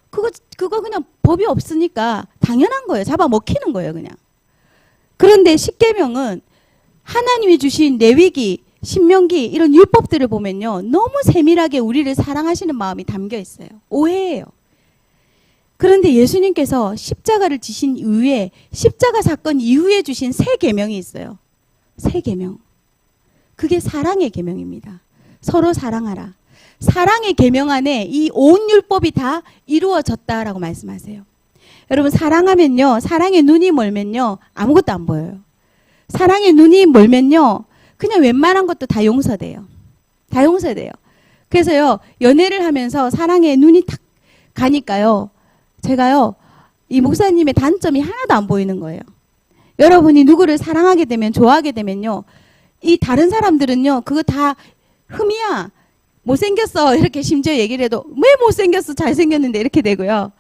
그거 그냥 법이 없으니까 당연한 거예요. 잡아먹히는 거예요, 그냥. 그런데 십계명은 하나님이 주신 레위기, 신명기 이런 율법들을 보면요, 너무 세밀하게 우리를 사랑하시는 마음이 담겨 있어요. 오해예요. 그런데 예수님께서 십자가를 지신 이후에, 십자가 사건 이후에 주신 새 계명이 있어요. 새 계명. 그게 사랑의 계명입니다. 서로 사랑하라. 사랑의 계명 안에 이 온 율법이 다 이루어졌다라고 말씀하세요. 여러분, 사랑하면요, 사랑의 눈이 멀면요, 아무것도 안 보여요. 사랑의 눈이 멀면요, 그냥 웬만한 것도 다 용서돼요. 다 용서돼요. 그래서요, 연애를 하면서 사랑의 눈이 탁 가니까요, 제가요, 이 목사님의 단점이 하나도 안 보이는 거예요. 여러분이 누구를 사랑하게 되면, 좋아하게 되면요, 이 다른 사람들은요, 그거 다 흠이야, 못생겼어, 이렇게 심지어 얘기를 해도 왜 못생겼어, 잘생겼는데 이렇게 되고요.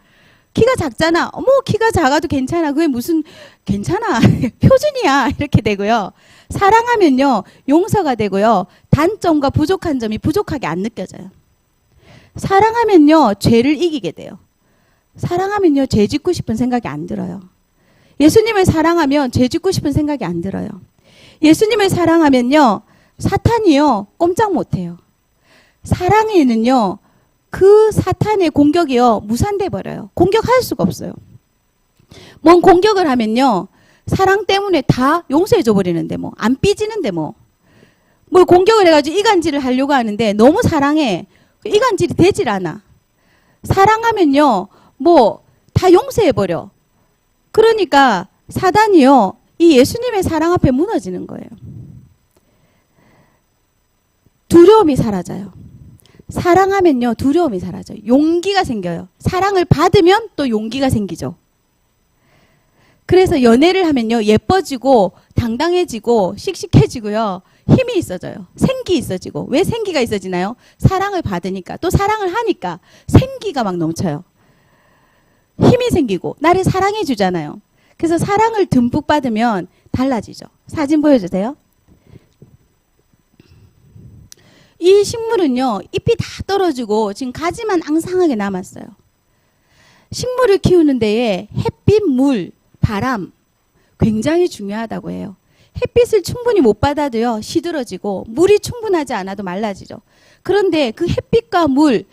키가 작잖아, 어머 키가 작아도 괜찮아, 그게 무슨 괜찮아 표준이야, 이렇게 되고요. 사랑하면요, 용서가 되고요, 단점과 부족한 점이 부족하게 안 느껴져요. 사랑하면요, 죄를 이기게 돼요. 사랑하면요, 죄 짓고 싶은 생각이 안 들어요. 예수님을 사랑하면 죄 짓고 싶은 생각이 안 들어요. 예수님을 사랑하면요, 사탄이요, 꼼짝 못해요. 사랑에는요, 그 사탄의 공격이요, 무산돼 버려요. 공격할 수가 없어요. 뭔 공격을 하면요, 사랑 때문에 다 용서해줘 버리는데 뭐, 안 삐지는데 뭐. 뭘 공격을 해가지고 이간질을 하려고 하는데 너무 사랑해. 이간질이 되질 않아. 사랑하면요, 뭐, 다 용서해버려. 그러니까 사단이요, 이 예수님의 사랑 앞에 무너지는 거예요. 두려움이 사라져요. 사랑하면요, 두려움이 사라져요. 용기가 생겨요. 사랑을 받으면 또 용기가 생기죠. 그래서 연애를 하면요, 예뻐지고 당당해지고 씩씩해지고요, 힘이 있어져요. 생기 있어지고. 왜 생기가 있어지나요? 사랑을 받으니까, 또 사랑을 하니까 생기가 막 넘쳐요. 힘이 생기고 나를 사랑해 주잖아요. 그래서 사랑을 듬뿍 받으면 달라지죠. 사진 보여주세요. 이 식물은요, 잎이 다 떨어지고 지금 가지만 앙상하게 남았어요. 식물을 키우는 데에 햇빛, 물, 바람 굉장히 중요하다고 해요. 햇빛을 충분히 못 받아도요, 시들어지고, 물이 충분하지 않아도 말라지죠. 그런데 그 햇빛과 물,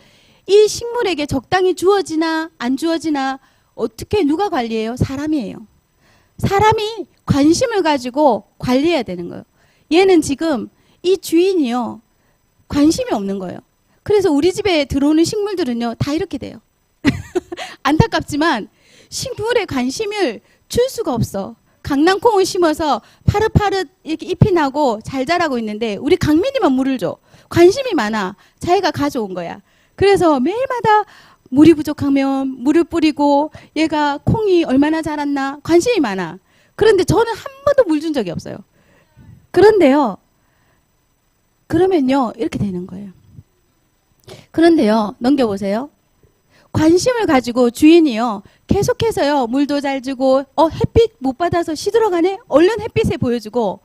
이 식물에게 적당히 주어지나 안 주어지나 어떻게 누가 관리해요? 사람이에요. 사람이 관심을 가지고 관리해야 되는 거예요. 얘는 지금 이 주인이요. 관심이 없는 거예요. 그래서 우리 집에 들어오는 식물들은요. 다 이렇게 돼요. 안타깝지만 식물에 관심을 줄 수가 없어. 강낭콩을 심어서 파릇파릇 이렇게 잎이 나고 잘 자라고 있는데 우리 강민이만 물을 줘. 관심이 많아. 자기가 가져온 거야. 그래서 매일마다 물이 부족하면 물을 뿌리고 얘가 콩이 얼마나 자랐나 관심이 많아. 그런데 저는 한 번도 물 준 적이 없어요. 그런데요. 그러면요. 이렇게 되는 거예요. 그런데요. 넘겨보세요. 관심을 가지고 주인이요. 계속해서요. 물도 잘 주고 햇빛 못 받아서 시들어가네? 얼른 햇빛에 보여주고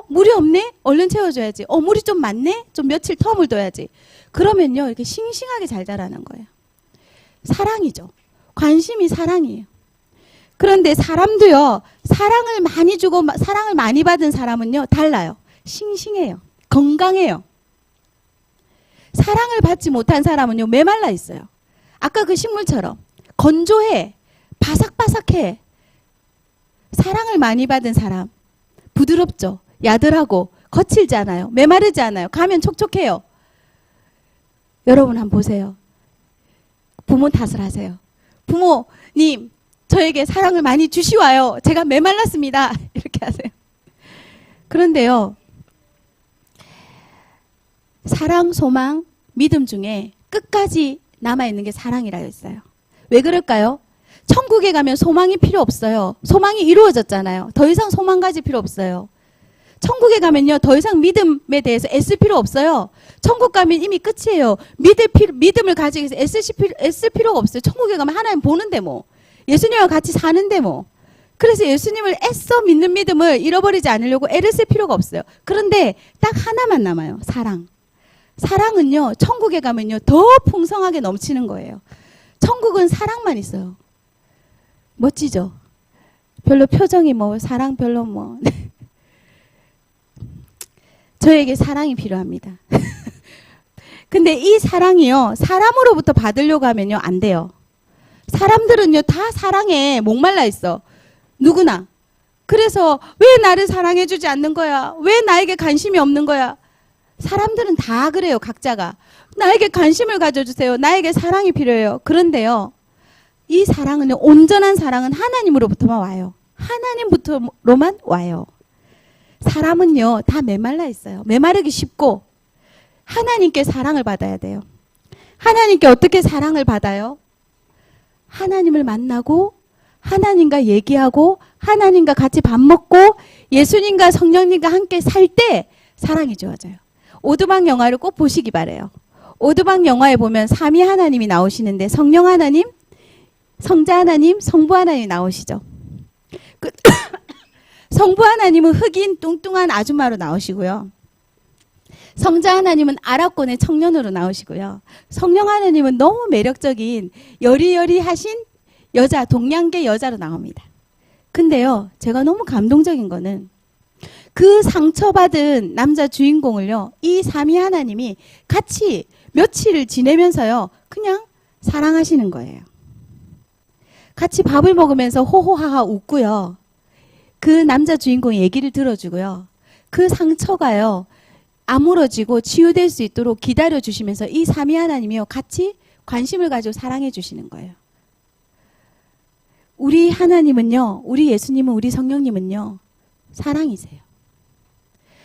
물이 없네? 얼른 채워줘야지. 물이 좀 많네? 좀 며칠 텀을 둬야지. 그러면요. 이렇게 싱싱하게 잘 자라는 거예요. 사랑이죠. 관심이 사랑이에요. 그런데 사람도요. 사랑을 많이 주고 사랑을 많이 받은 사람은요. 달라요. 싱싱해요. 건강해요. 사랑을 받지 못한 사람은요. 메말라 있어요. 아까 그 식물처럼 건조해. 바삭바삭해. 사랑을 많이 받은 사람 부드럽죠. 야들하고 거칠지 않아요. 메마르지 않아요. 가면 촉촉해요. 여러분 한번 보세요. 부모 탓을 하세요. 부모님 저에게 사랑을 많이 주시와요. 제가 메말랐습니다. 이렇게 하세요. 그런데요. 사랑, 소망, 믿음 중에 끝까지 남아있는 게 사랑이라 했어요. 왜 그럴까요? 천국에 가면 소망이 필요 없어요. 소망이 이루어졌잖아요. 더 이상 소망 가질 필요 없어요. 천국에 가면요. 더 이상 믿음에 대해서 애쓸 필요 없어요. 천국 가면 이미 끝이에요. 믿음을 가지기 위해서 애쓸 필요가 없어요. 천국에 가면 하나님 보는데 뭐. 예수님과 같이 사는데 뭐. 그래서 예수님을 애써 믿는 믿음을 잃어버리지 않으려고 애를 쓸 필요가 없어요. 그런데 딱 하나만 남아요. 사랑. 사랑은요. 천국에 가면요. 더 풍성하게 넘치는 거예요. 천국은 사랑만 있어요. 멋지죠? 별로 표정이 뭐 사랑 별로 뭐. 저에게 사랑이 필요합니다. 근데 이 사랑이요. 사람으로부터 받으려고 하면요. 안 돼요. 사람들은요. 다 사랑에 목말라 있어. 누구나. 그래서 왜 나를 사랑해주지 않는 거야? 왜 나에게 관심이 없는 거야? 사람들은 다 그래요. 각자가. 나에게 관심을 가져주세요. 나에게 사랑이 필요해요. 그런데요. 이 사랑은 온전한 사랑은 하나님으로부터만 와요. 하나님부터로만 와요. 사람은요. 다 메말라 있어요. 메마르기 쉽고 하나님께 사랑을 받아야 돼요. 하나님께 어떻게 사랑을 받아요? 하나님을 만나고 하나님과 얘기하고 하나님과 같이 밥 먹고 예수님과 성령님과 함께 살 때 사랑이 좋아져요. 오두막 영화를 꼭 보시기 바라요. 오두막 영화에 보면 삼위 하나님이 나오시는데 성령 하나님, 성자 하나님, 성부 하나님이 나오시죠. 성부 하나님은 흑인 뚱뚱한 아줌마로 나오시고요. 성자 하나님은 아랍권의 청년으로 나오시고요. 성령 하나님은 너무 매력적인 여리여리하신 여자, 동양계 여자로 나옵니다. 근데요, 제가 너무 감동적인 거는 그 상처받은 남자 주인공을요, 이 삼위 하나님이 같이 며칠을 지내면서요, 그냥 사랑하시는 거예요. 같이 밥을 먹으면서 호호하하 웃고요. 그 남자 주인공의 얘기를 들어주고요. 그 상처가요, 아물어지고 치유될 수 있도록 기다려주시면서 이 삼위 하나님이요, 같이 관심을 가지고 사랑해 주시는 거예요. 우리 하나님은요, 우리 예수님은, 우리 성령님은요, 사랑이세요.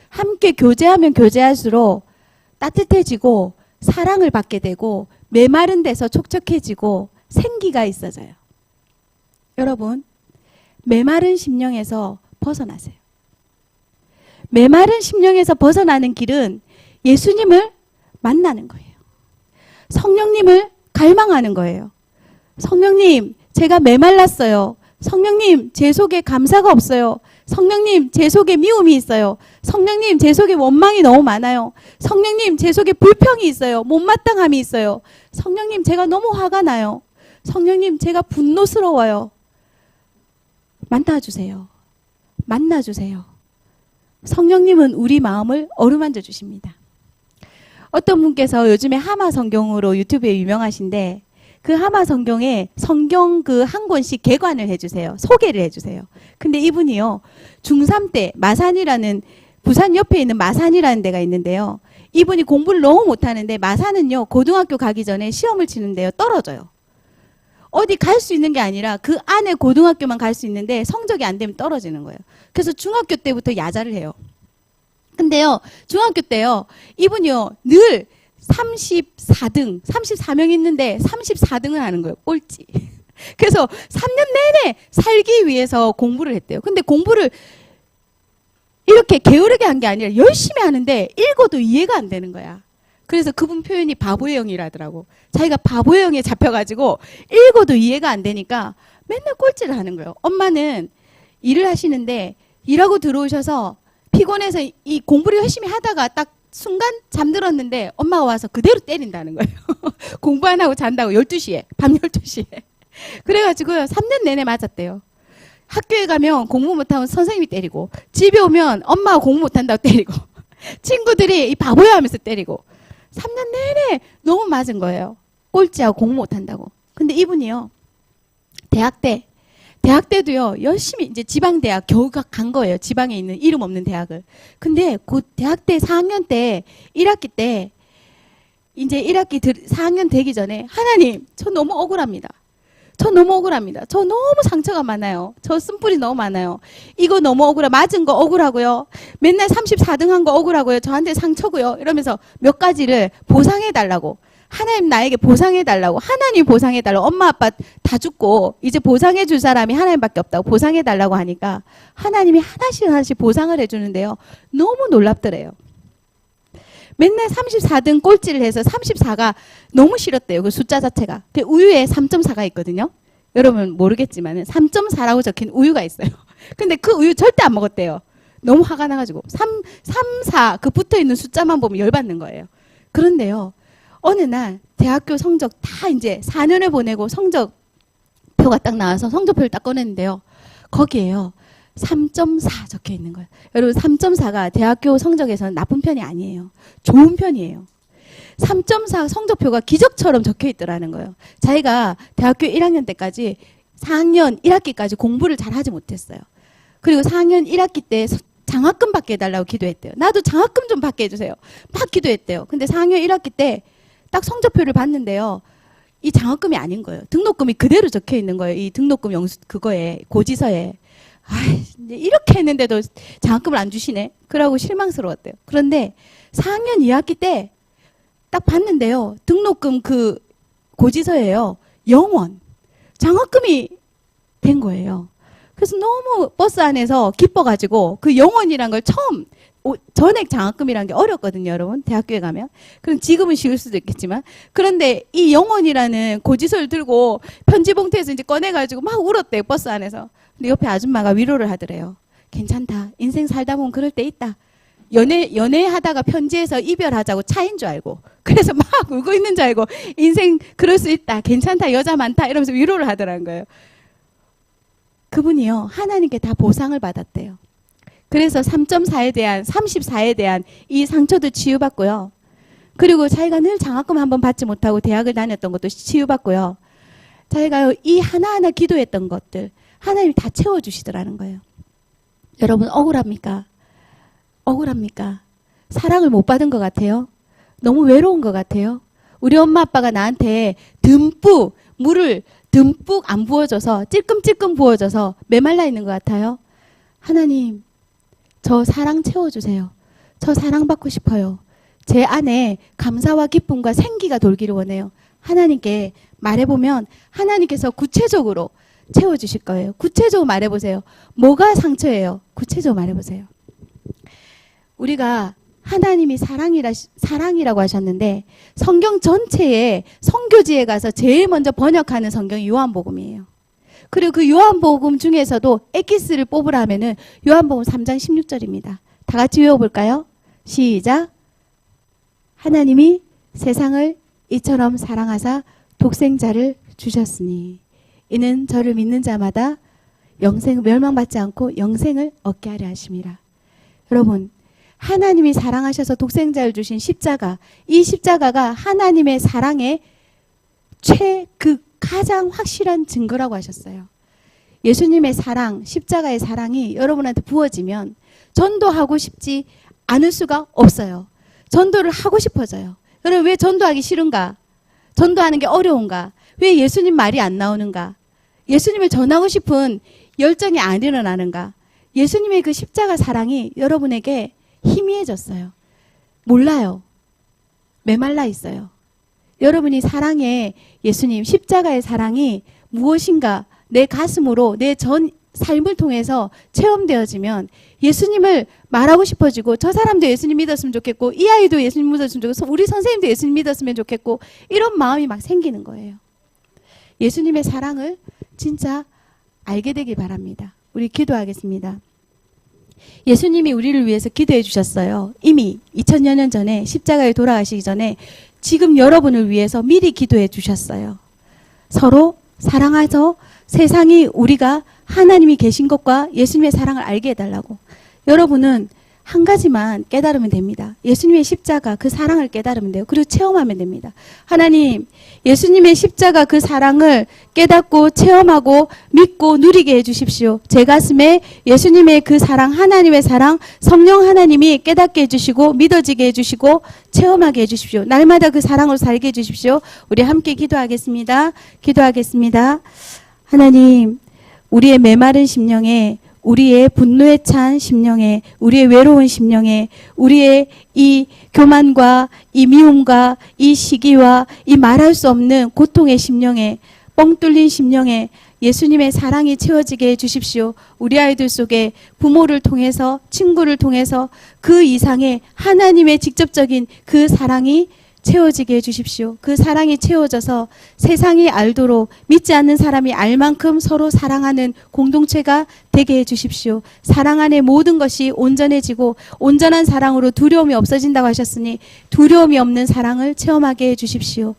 함께 교제하면 교제할수록 따뜻해지고 사랑을 받게 되고 메마른 데서 촉촉해지고 생기가 있어져요. 여러분, 메마른 심령에서 벗어나세요. 메마른 심령에서 벗어나는 길은 예수님을 만나는 거예요. 성령님을 갈망하는 거예요. 성령님, 제가 메말랐어요. 성령님, 제 속에 감사가 없어요. 성령님, 제 속에 미움이 있어요. 성령님, 제 속에 원망이 너무 많아요. 성령님, 제 속에 불평이 있어요. 못마땅함이 있어요. 성령님, 제가 너무 화가 나요. 성령님, 제가 분노스러워요. 만나주세요. 만나주세요. 성령님은 우리 마음을 어루만져 주십니다. 어떤 분께서 요즘에 하마 성경으로 유튜브에 유명하신데 그 하마 성경에 성경 그 한 권씩 개관을 해주세요. 소개를 해주세요. 근데 이분이요, 중3 때 마산이라는, 부산 옆에 있는 마산이라는 데가 있는데요. 이분이 공부를 너무 못하는데, 마산은요, 고등학교 가기 전에 시험을 치는데요, 떨어져요. 어디 갈 수 있는 게 아니라 그 안에 고등학교만 갈 수 있는데 성적이 안 되면 떨어지는 거예요. 그래서 중학교 때부터 야자를 해요. 근데요, 중학교 때요, 이분이요, 늘 34등, 34명 있는데 34등을 하는 거예요. 꼴찌. 그래서 3년 내내 살기 위해서 공부를 했대요. 근데 공부를 이렇게 게으르게 한 게 아니라 열심히 하는데 읽어도 이해가 안 되는 거야. 그래서 그분 표현이 바보의 영이라더라고. 자기가 바보의 영에 잡혀가지고 읽어도 이해가 안 되니까 맨날 꼴찌를 하는 거예요. 엄마는 일을 하시는데 일하고 들어오셔서 피곤해서 이 공부를 열심히 하다가 딱 순간 잠들었는데 엄마가 와서 그대로 때린다는 거예요. 공부 안 하고 잔다고 12시에, 밤 12시에. 그래가지고요, 3년 내내 맞았대요. 학교에 가면 공부 못하면 선생님이 때리고, 집에 오면 엄마가 공부 못한다고 때리고, 친구들이 이 바보야 하면서 때리고, 3년 내내 너무 맞은 거예요. 꼴찌하고 공부 못한다고. 근데 이분이요, 대학 때도요, 열심히 이제 지방대학 겨우 간 거예요. 지방에 있는 이름 없는 대학을. 근데 그 대학 때 4학년 때 1학기 때 이제 1학기 4학년 되기 전에 하나님, 저 너무 억울합니다. 저 너무 상처가 많아요. 저 쓴뿌리 너무 많아요. 이거 너무 맞은 거 억울하고요. 맨날 34등 한 거 억울하고요. 저한테 상처고요. 이러면서 몇 가지를 보상해달라고. 하나님 나에게 보상해달라고. 하나님 보상해달라고. 엄마 아빠 다 죽고 이제 보상해줄 사람이 하나님밖에 없다고 보상해달라고 하니까 하나님이 하나씩 보상을 해주는데요. 너무 놀랍더래요. 맨날 34등 꼴찌를 해서 34가 너무 싫었대요. 그 숫자 자체가. 그 우유에 3.4가 있거든요. 여러분 모르겠지만 3.4라고 적힌 우유가 있어요. 근데 그 우유 절대 안 먹었대요. 너무 화가 나가지고 3, 4 그 붙어있는 숫자만 보면 열받는 거예요. 그런데요, 어느 날 대학교 성적 다 이제 4년을 보내고 성적표가 딱 나와서 성적표를 딱 꺼냈는데요. 거기에요, 3.4 적혀 있는 거예요. 여러분 3.4가 대학교 성적에서는 나쁜 편이 아니에요. 좋은 편이에요. 3.4 성적표가 기적처럼 적혀 있더라는 거예요. 자기가 대학교 1학년 때까지 4학년 1학기까지 공부를 잘 하지 못했어요. 그리고 4학년 1학기 때 장학금 받게 해달라고 기도했대요. 나도 장학금 좀 받게 해주세요. 막 기도했대요. 근데 4학년 1학기 때 딱 성적표를 봤는데요, 이 장학금이 아닌 거예요. 등록금이 그대로 적혀 있는 거예요. 이 등록금 그거에 고지서에. 이제 이렇게 했는데도 장학금을 안 주시네. 그러고 실망스러웠대요. 그런데 4학년 2학기 때 딱 봤는데요, 등록금 그 고지서에요, 0원 장학금이 된 거예요. 그래서 너무 버스 안에서 기뻐가지고 그 0원이란 걸 처음, 전액 장학금이라는 게 어렵거든요, 여러분. 대학교에 가면. 그럼 지금은 쉬울 수도 있겠지만. 그런데 이 0원이라는 고지서를 들고 편지 봉투에서 이제 꺼내가지고 막 울었대요, 버스 안에서. 근데 옆에 아줌마가 위로를 하더래요. 괜찮다. 인생 살다 보면 그럴 때 있다. 연애하다가 편지에서 이별하자고 차인 줄 알고. 그래서 막 울고 있는 줄 알고 인생 그럴 수 있다. 괜찮다. 여자 많다. 이러면서 위로를 하더라는 거예요. 그분이요, 하나님께 다 보상을 받았대요. 그래서 34에 대한 이 상처도 치유받고요. 그리고 자기가 늘 장학금 한번 받지 못하고 대학을 다녔던 것도 치유받고요. 자기가 이 하나하나 기도했던 것들 하나님이 다 채워주시더라는 거예요. 여러분 억울합니까? 억울합니까? 사랑을 못 받은 것 같아요? 너무 외로운 것 같아요? 우리 엄마 아빠가 나한테 물을 듬뿍 안 부어줘서 찔끔찔끔 부어줘서 메말라 있는 것 같아요? 하나님, 저 사랑 채워주세요. 저 사랑받고 싶어요. 제 안에 감사와 기쁨과 생기가 돌기를 원해요. 하나님께 말해보면 하나님께서 구체적으로 채워주실 거예요. 구체적으로 말해보세요. 뭐가 상처예요? 구체적으로 말해보세요. 우리가 하나님이 사랑이라고 하셨는데 성경 전체에 선교지에 가서 제일 먼저 번역하는 성경이 요한복음이에요. 그리고 그 요한복음 중에서도 엑기스를 뽑으라 하면은 요한복음 3장 16절입니다. 다 같이 외워볼까요? 시작. 하나님이 세상을 이처럼 사랑하사 독생자를 주셨으니 이는 저를 믿는 자마다 멸망받지 않고 영생을 얻게 하려 하심이라. 여러분, 하나님이 사랑하셔서 독생자를 주신 십자가, 이 십자가가 하나님의 사랑의 가장 확실한 증거라고 하셨어요. 예수님의 사랑, 십자가의 사랑이 여러분한테 부어지면 전도하고 싶지 않을 수가 없어요. 전도를 하고 싶어져요. 그럼 왜 전도하기 싫은가? 전도하는 게 어려운가? 왜 예수님 말이 안 나오는가? 예수님을 전하고 싶은 열정이 안 일어나는가? 예수님의 그 십자가 사랑이 여러분에게 희미해졌어요. 몰라요. 메말라 있어요. 여러분이 사랑의 예수님, 십자가의 사랑이 무엇인가 내 가슴으로 내 전 삶을 통해서 체험되어지면 예수님을 말하고 싶어지고 저 사람도 예수님 믿었으면 좋겠고 이 아이도 예수님 믿었으면 좋겠고 우리 선생님도 예수님 믿었으면 좋겠고 이런 마음이 막 생기는 거예요. 예수님의 사랑을 진짜 알게 되길 바랍니다. 우리 기도하겠습니다. 예수님이 우리를 위해서 기도해 주셨어요. 이미 2000여 년 전에 십자가에 돌아가시기 전에 지금 여러분을 위해서 미리 기도해 주셨어요. 서로 사랑해서 세상이 우리가 하나님이 계신 것과 예수님의 사랑을 알게 해달라고. 여러분은 한 가지만 깨달으면 됩니다. 예수님의 십자가 그 사랑을 깨달으면 돼요. 그리고 체험하면 됩니다. 하나님, 예수님의 십자가 그 사랑을 깨닫고 체험하고 믿고 누리게 해주십시오. 제 가슴에 예수님의 그 사랑, 하나님의 사랑, 성령 하나님이 깨닫게 해주시고 믿어지게 해주시고 체험하게 해주십시오. 날마다 그 사랑으로 살게 해주십시오. 우리 함께 기도하겠습니다. 기도하겠습니다. 하나님, 우리의 메마른 심령에 우리의 분노에 찬 심령에 우리의 외로운 심령에 우리의 이 교만과 이 미움과 이 시기와 이 말할 수 없는 고통의 심령에 뻥 뚫린 심령에 예수님의 사랑이 채워지게 해주십시오. 우리 아이들 속에 부모를 통해서 친구를 통해서 그 이상의 하나님의 직접적인 그 사랑이 채워지게 해주십시오. 그 사랑이 채워져서 세상이 알도록 믿지 않는 사람이 알 만큼 서로 사랑하는 공동체가 되게 해주십시오. 사랑 안에 모든 것이 온전해지고 온전한 사랑으로 두려움이 없어진다고 하셨으니 두려움이 없는 사랑을 체험하게 해주십시오.